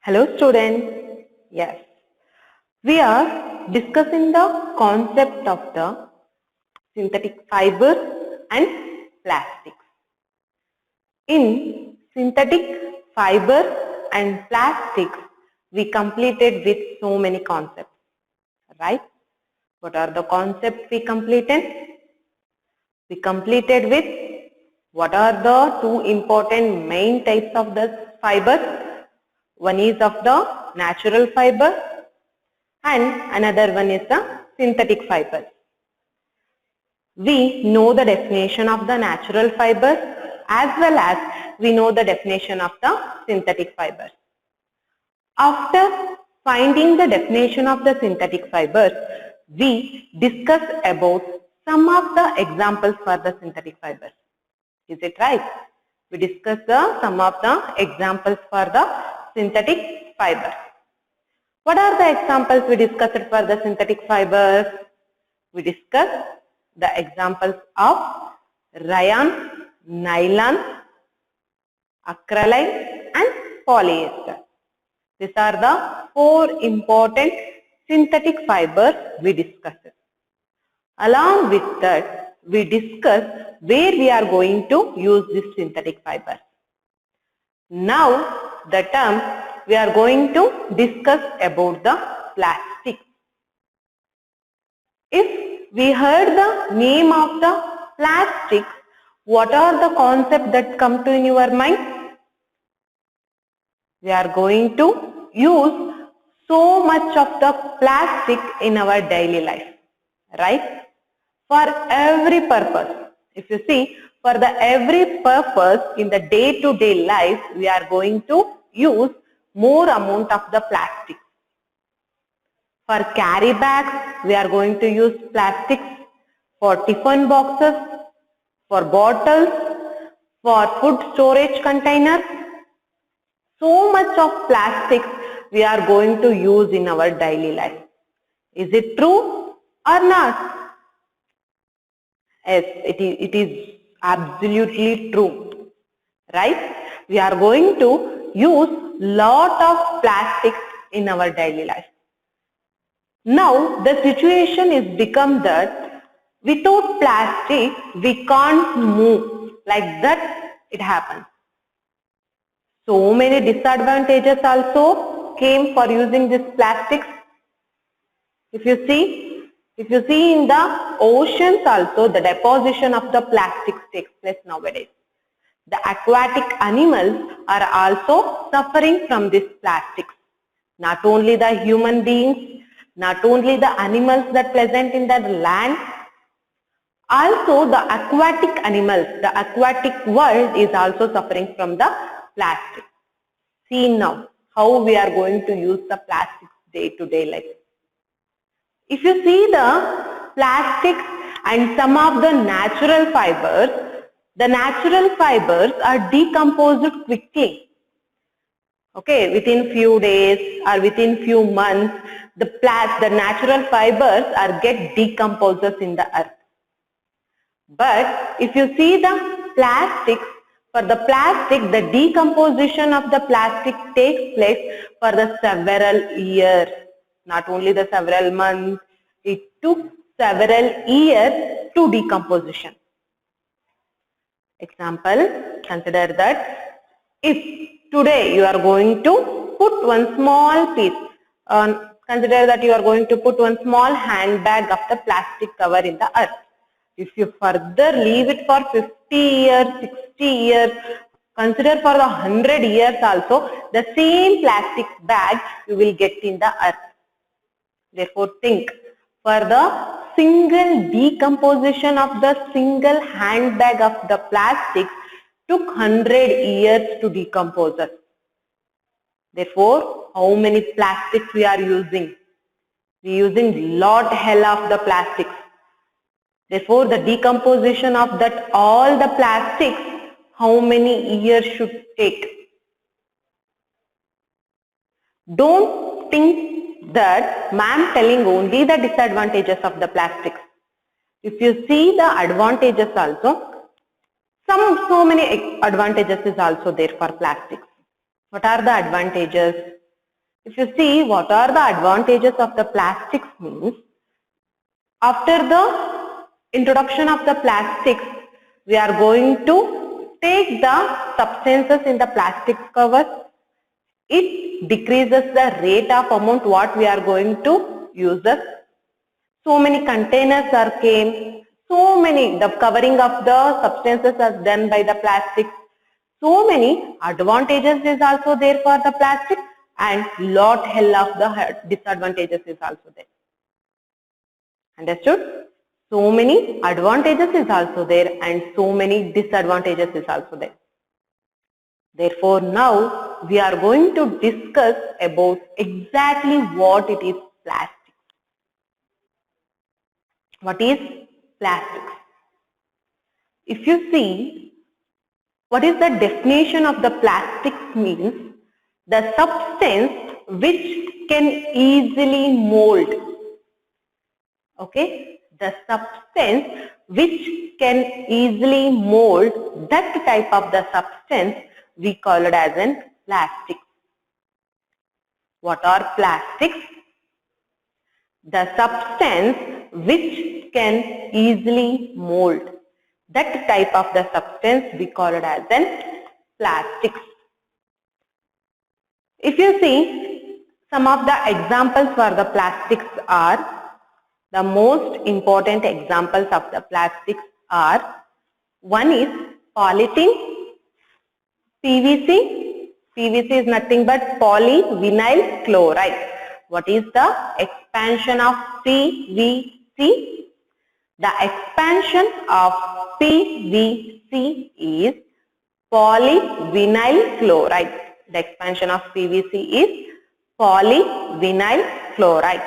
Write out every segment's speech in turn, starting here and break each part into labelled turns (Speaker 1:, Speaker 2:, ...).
Speaker 1: Hello students. Yes, we are discussing the concept of the synthetic fibers and plastics. In synthetic fibers and plastics, we completed with so many concepts, right? What are the concepts we completed? We completed with what are the two important main types of the fibers? One is of the natural fiber and another one is the synthetic fibers. We know the definition of the natural fibers as well as we know the definition of the synthetic fibers. After finding the definition of the synthetic fibers, we discuss about some of the examples for the synthetic fibers. Is it right? We discuss some of the examples for the synthetic fibers. What are the examples we discussed for the synthetic fibers? We discussed the examples of rayon, nylon, acrylic and polyester. These are the four important synthetic fibers we discussed. Along with that, we discuss where we are going to use this synthetic fibers. Now, the term we are going to discuss about the plastic. If we heard the name of the plastic, what are the concepts that come to in your mind? We are going to use so much of the plastic in our daily life, right? For every purpose. If you see, for the every purpose in the day-to-day life, we are going to use more amount of the plastic. For carry bags, we are going to use plastics. For tiffin boxes, for bottles, for food storage containers. So much of plastics we are going to use in our daily life. Is it true or not? Yes, it is absolutely true, right? We are going to use lot of plastics in our daily life. Now, the situation is become that without plastic, we can't move. Like that, it happens. So many disadvantages also came for using this plastics. If you see in the oceans also, the deposition of the plastics takes place nowadays. The aquatic animals are also suffering from this plastics. Not only the human beings, not only the animals that present in the land, also the aquatic animals, the aquatic world is also suffering from the plastic. See now how we are going to use the plastics day to day life. If you see the plastics and some of the natural fibers are decomposed quickly. Okay, within few days or within few months, the natural fibers are get decomposed in the earth. But if you see the plastics, for the plastic, the decomposition of the plastic takes place for the several years. Not only the several months, it took several years to decomposition. Example, consider that if today you are going to put one small piece, consider that you are going to put one small handbag of the plastic cover in the earth. If you further leave it for 50 years, 60 years, consider for 100 years also, the same plastic bag you will get in the earth. Therefore, think, for the single decomposition of the single handbag of the plastic took 100 years to decompose it. Therefore, how many plastics we are using? We are using lot hell of the plastics. Therefore, the decomposition of that all the plastics, how many years should take? Don't think that ma'am telling only the disadvantages of the plastics. If you see the advantages also, so many advantages is also there for plastics. What are the advantages? If you see what are the advantages of the plastics means, after the introduction of the plastics, we are going to take the substances in the plastic covers. It decreases the rate of amount what we are going to use. So many containers are came, so many, the covering of the substances are done by the plastic. So many advantages is also there for the plastic and lot hell of the disadvantages is also there. Understood? So many advantages is also there and so many disadvantages is also there. Therefore, now we are going to discuss about exactly what it is plastic. What is plastics? If you see, what is the definition of the plastics means? The substance which can easily mold. Okay? The substance which can easily mold, that type of the substance we call it as an plastic. What are plastics? The substance which can easily mold. That type of the substance we call it as an plastics. If you see, some of the examples for the plastics are, the most important examples of the plastics are, one is polythene, PVC. PVC is nothing but polyvinyl chloride. What is the expansion of PVC? The expansion of PVC is polyvinyl chloride. The expansion of PVC is polyvinyl chloride.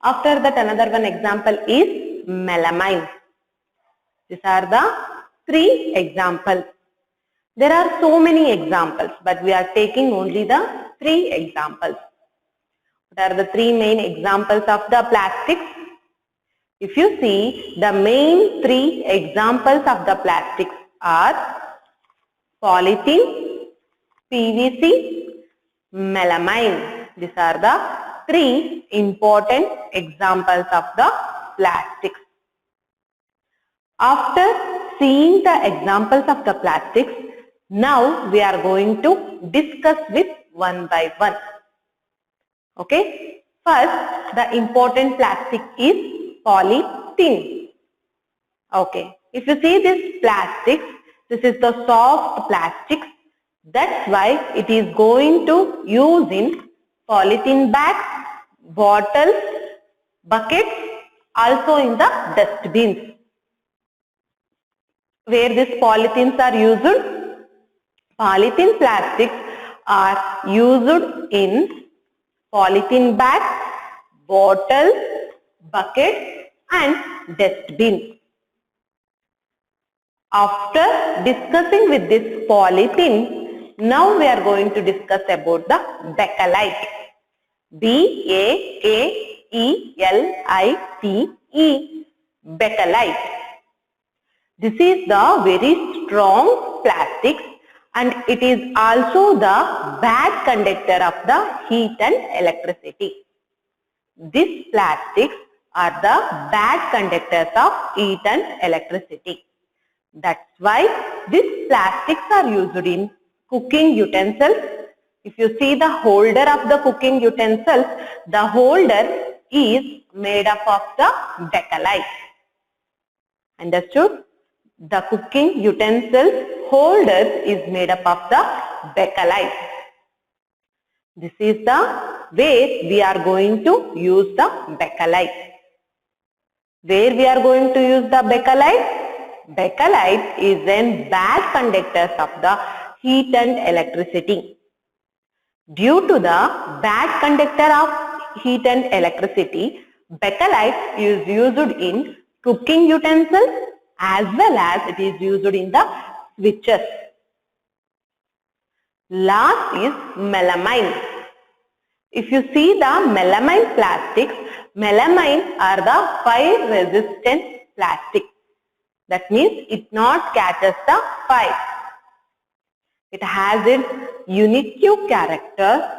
Speaker 1: After that, another one example is melamine. These are the three examples. There are so many examples, but we are taking only the three examples. What are the three main examples of the plastics? If you see, the main three examples of the plastics are polythene, PVC, melamine. These are the three important examples of the plastics. After seeing the examples of the plastics, now we are going to discuss with one by one. Okay. First, the important plastic is polythene. Okay. If you see this plastic, this is the soft plastic. That's why it is going to use in polythene bags, bottles, buckets, also in the dustbins. Where these polythenes are used? Polythene plastics are used in polythene bags, bottles, buckets and dustbins. After discussing with this polythene, now we are going to discuss about the bakelite. B-A-K-E-L-I-T-E, bakelite. This is the very strong plastic and it is also the bad conductor of the heat and electricity. These plastics are the bad conductors of heat and electricity. That's why these plastics are used in cooking utensils. If you see the holder of the cooking utensils, the holder is made up of the bakelite. Understood? The cooking utensils holder is made up of the bakelite. This is the way we are going to use the bakelite. Where we are going to use the bakelite? Bakelite is a bad conductor of the heat and electricity. Due to the bad conductor of heat and electricity, bakelite is used in cooking utensils as well as it is used in the switches. Last is melamine. If you see the melamine plastics, melamine are the fire resistant plastic. That means it not catches the fire. It has its unique character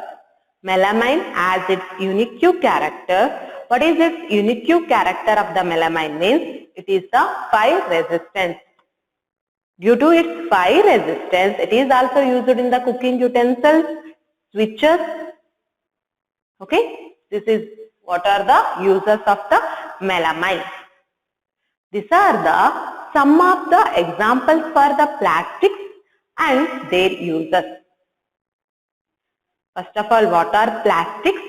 Speaker 1: Melamine has its unique character. What is its unique character of the melamine means? It is the fire resistance. Due to its fire resistance, it is also used in the cooking utensils, switches. Okay, this is what are the uses of the melamine. These are the some of the examples for the plastics and their uses. First of all, what are plastics?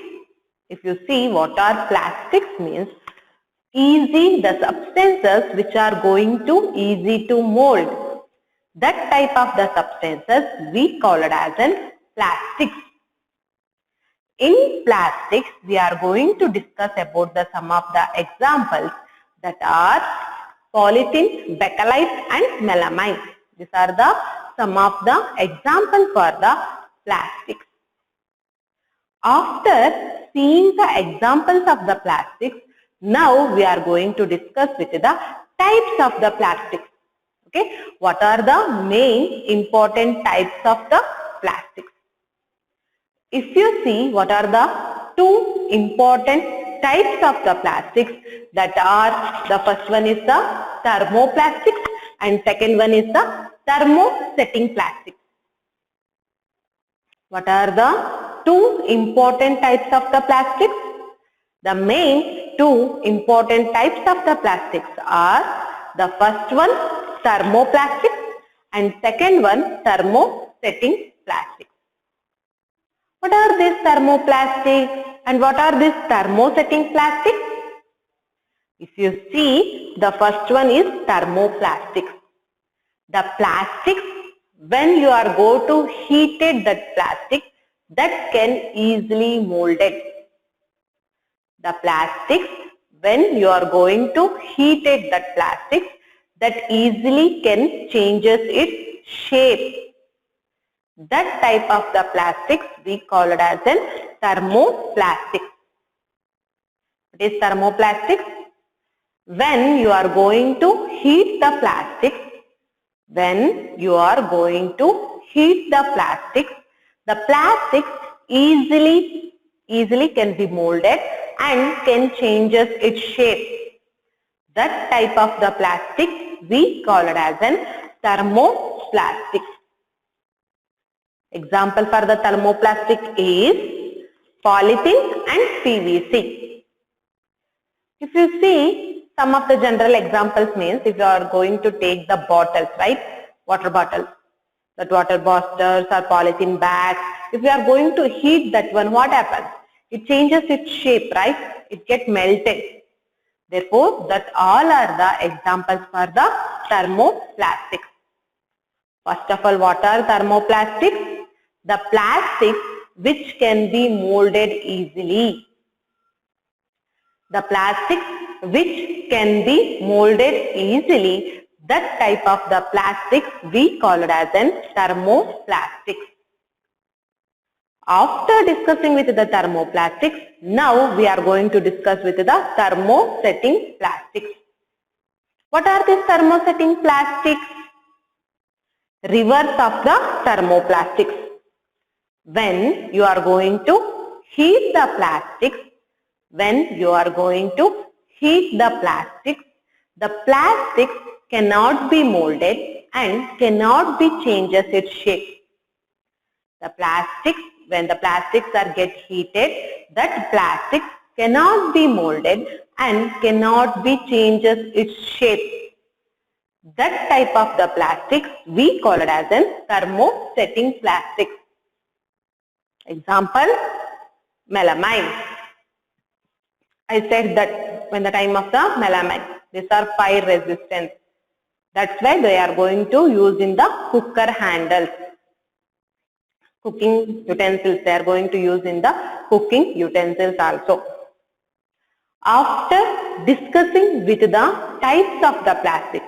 Speaker 1: If you see what are plastics means, the substances which are going to easy to mold. That type of the substances we call it as an plastics. In plastics, we are going to discuss about the some of the examples that are polythene, bakelite and melamine. These are the some of the examples for the plastics. After seeing the examples of the plastics, now we are going to discuss with the types of the plastics. Okay, what are the main important types of the plastics? If you see what are the two important types of the plastics, that are the first one is the thermoplastics and second one is the thermosetting plastics. What are the two important types of the plastics? The main two important types of the plastics are the first one thermoplastic and second one thermosetting plastic. What are these thermoplastics and what are these thermosetting plastics? If you see, the first one is thermoplastics. The plastics, when you are going to heated that plastic, that can easily molded. The plastics, when you are going to heated that plastic, that easily can changes its shape. That type of the plastics we call it as a thermoplastic. What is thermoplastic? When you are going to heat the plastic, the plastic easily can be molded and can changes its shape. That type of the plastic we call it as a thermoplastic. Example for the thermoplastic is polythene and PVC. If you see some of the general examples means, if you are going to take the bottles, right, water bottles, that water bottles or polythene bags, if you are going to heat that one, what happens? It changes its shape, right? It gets melted. Therefore, that all are the examples for the thermoplastics. First of all, what are thermoplastics? The plastics which can be molded easily. The plastics which can be molded easily, that type of the plastics we call it as a thermoplastics. After discussing with the thermoplastics, now we are going to discuss with the thermosetting plastics. What are these thermosetting plastics? Reverse of the thermoplastics. When you are going to heat the plastics, the plastic cannot be molded and cannot be changes its shape. The plastics, when the plastics are get heated, that plastic cannot be molded and cannot be changes its shape. That type of the plastics we call it as a thermosetting plastics. Example, melamine. I said that when the time of the melamine, these are fire resistant. That's why they are going to use in the cooker handles. Cooking utensils, they are going to use in the cooking utensils also. After discussing with the types of the plastics,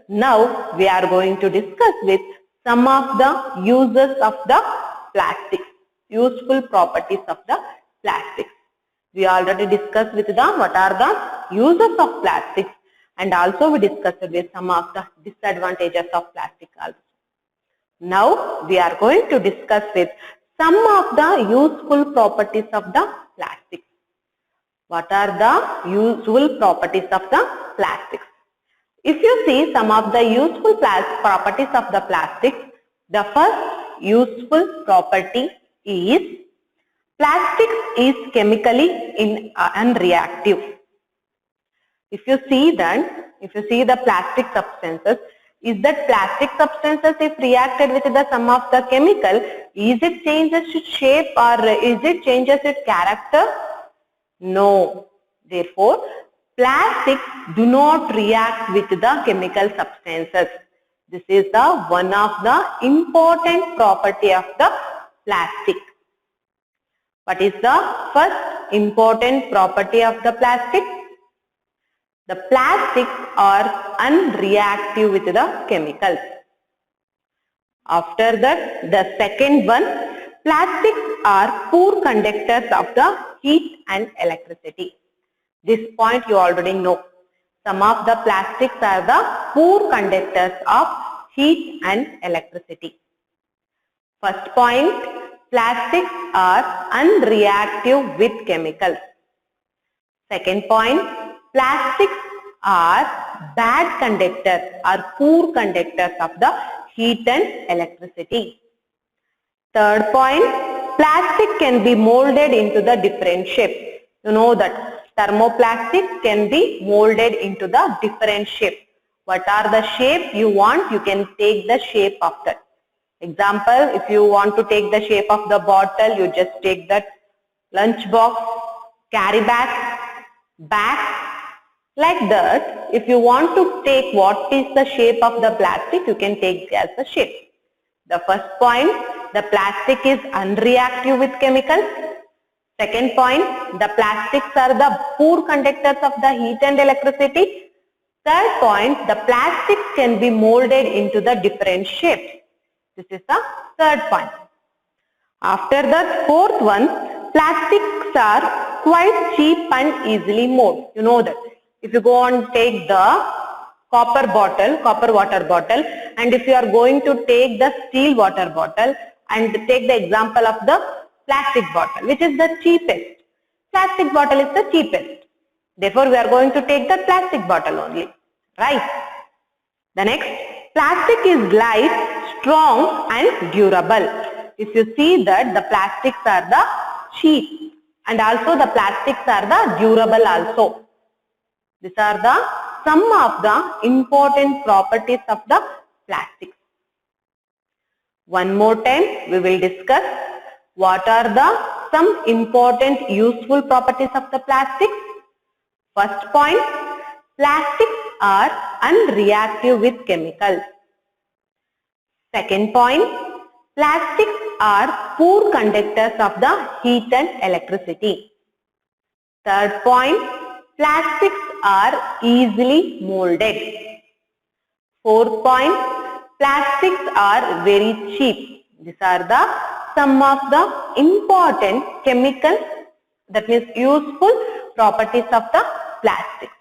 Speaker 1: now we are going to discuss with some of the uses of the plastics, useful properties of the plastics. We already discussed with the what are the uses of plastics, and also we discussed with some of the disadvantages of plastic also. Now we are going to discuss with some of the useful properties of the plastics. What are the useful properties of the plastics? If you see some of the useful properties of the plastics, the first useful property is plastics is chemically unreactive. If you see the plastic substances, is that plastic substances if reacted with the some of the chemical, is it changes its shape or is it changes its character? No. Therefore, plastics do not react with the chemical substances. This is the one of the important property of the plastic. What is the first important property of the plastic? The plastics are unreactive with the chemicals. After that, the second one, plastics are poor conductors of the heat and electricity. This point you already know. Some of the plastics are the poor conductors of heat and electricity. First point, plastics are unreactive with chemicals. Second point, plastics are bad conductors or poor conductors of the heat and electricity. Third point, plastic can be molded into the different shapes. You know that thermoplastic can be molded into the different shape. What are the shape you want? You can take the shape of that. Example, if you want to take the shape of the bottle, you just take that lunch box, carry bag. Like that, if you want to take what is the shape of the plastic, you can take as the shape. The first point, the plastic is unreactive with chemicals. Second point, the plastics are the poor conductors of the heat and electricity. Third point, the plastics can be molded into the different shapes. This is the third point. After that, fourth one, plastics are quite cheap and easily made. You know that. If you go and take the copper water bottle, and if you are going to take the steel water bottle and take the example of the plastic bottle, which is the cheapest. Plastic bottle is the cheapest. Therefore, we are going to take the plastic bottle only. Right? The next, plastic is light, strong and durable. If you see that the plastics are the cheap and also the plastics are the durable also. These are the some of the important properties of the plastics. One more time we will discuss what are the some important useful properties of the plastics. First point, plastics are unreactive with chemicals. Second point, plastics are poor conductors of the heat and electricity. Third point, plastics are easily molded. Fourth point, plastics are very cheap. These are the some of the important chemical, that means useful properties of the plastics.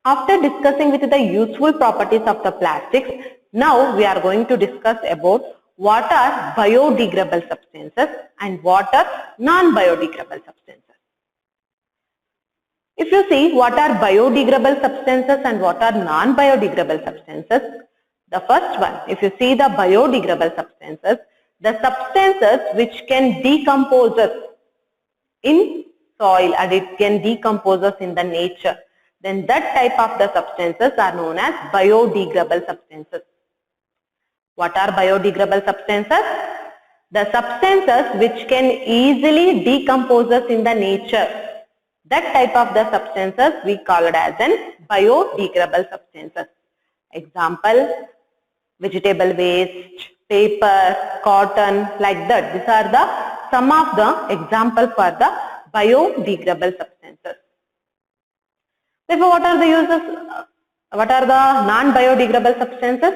Speaker 1: After discussing with the useful properties of the plastics, now we are going to discuss about what are biodegradable substances and what are non-biodegradable substances. If you see what are biodegradable substances and what are non-biodegradable substances, the first one, if you see the biodegradable substances, the substances which can decompose us in soil and it can decompose us in the nature, then that type of the substances are known as biodegradable substances. What are biodegradable substances? The substances which can easily decompose us in the nature. That type of the substances we call it as an biodegradable substances. Example, vegetable waste, paper, cotton, like that. These are the some of the examples for the biodegradable substances. Therefore, what are the uses? What are the non-biodegradable substances?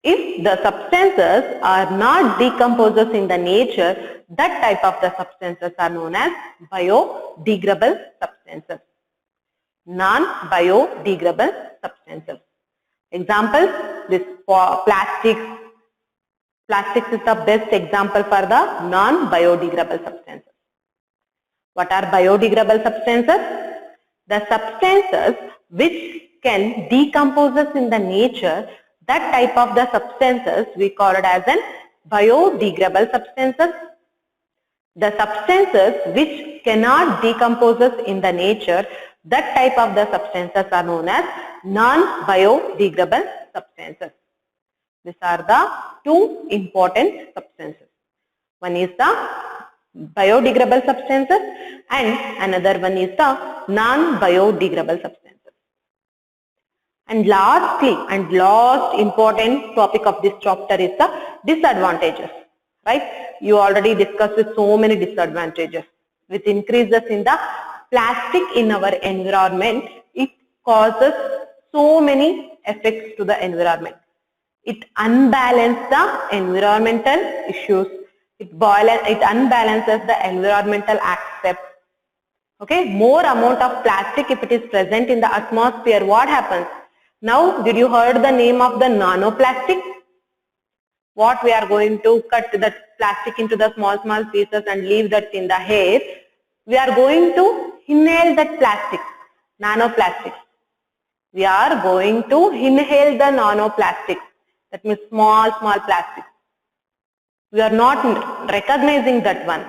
Speaker 1: If the substances are not decomposers in the nature, that type of the substances are known as biodegradable substances. Non-biodegradable substances. Examples, this plastics, Plastics is the best example for the non-biodegradable substances. What are biodegradable substances? The substances which can decompose in the nature, that type of the substances we call it as an biodegradable substances. The substances which cannot decompose in the nature, that type of the substances are known as non-biodegradable substances. These are the two important substances. One is the biodegradable substances and another one is the non-biodegradable substances. And lastly, and last important topic of this chapter is the disadvantages. Right? You already discussed with so many disadvantages. With increases in the plastic in our environment, it causes so many effects to the environment. It unbalances the environmental issues. It unbalances the environmental aspect. Okay, more amount of plastic if it is present in the atmosphere, what happens? Now, did you heard the name of the nanoplastic? What we are going to cut the plastic into the small pieces and leave that in the air. We are going to inhale that plastic, nanoplastics. We are going to inhale the nanoplastics. That means small plastics. We are not recognizing that one.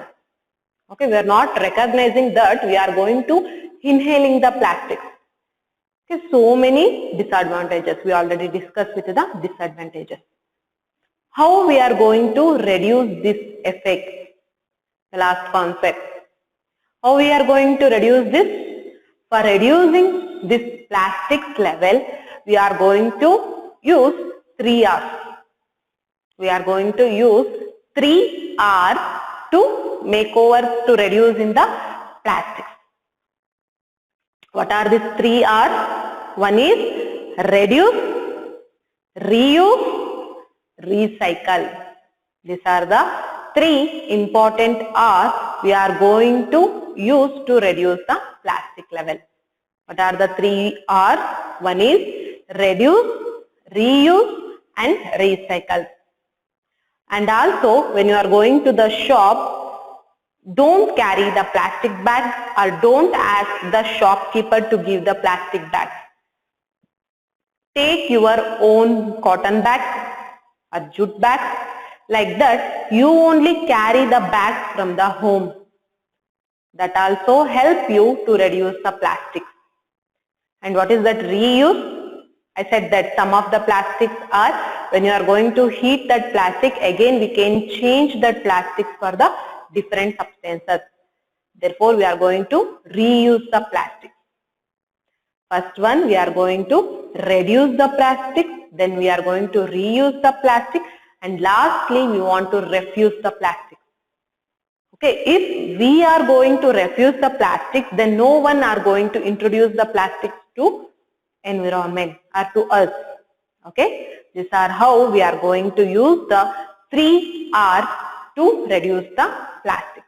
Speaker 1: Okay, we are not recognizing that we are going to inhaling the plastics. Okay, so many disadvantages. We already discussed with the disadvantages. How we are going to reduce this effect? The last concept. How we are going to reduce this? For reducing this plastics level, we are going to use 3 R's. We are going to use 3 R's to make over to reduce in the plastics. What are these 3 R's? One is reduce, reuse, recycle. These are the 3 important R's we are going to use to reduce the plastic level. What are the 3 R's? One is reduce, reuse and recycle. And also when you are going to the shop, don't carry the plastic bag or don't ask the shopkeeper to give the plastic bag. Take your own cotton bag or jute bag. Like that, you only carry the bag from the home. That also helps you to reduce the plastic. And what is that reuse? I said that some of the plastics are, when you are going to heat that plastic, again we can change that plastics for the different substances. Therefore, we are going to reuse the plastic. First one, we are going to reduce the plastic, then we are going to reuse the plastic, and lastly, we want to refuse the plastic. Okay, if we are going to refuse the plastic, then no one are going to introduce the plastics to environment or to us. Okay, these are how we are going to use the 3 R's to reduce the plastic.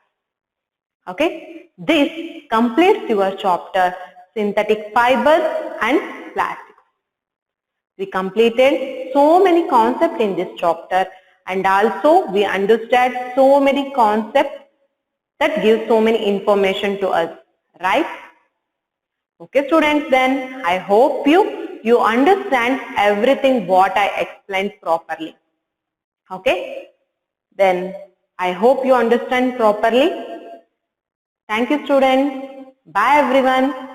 Speaker 1: Okay, this completes your chapter synthetic fibers and plastics. We completed so many concepts in this chapter, and also we understood so many concepts that give so many information to us, right? Okay students, then I hope you understand everything what I explained properly. Okay, then I hope you understand properly. Thank you students. Bye everyone.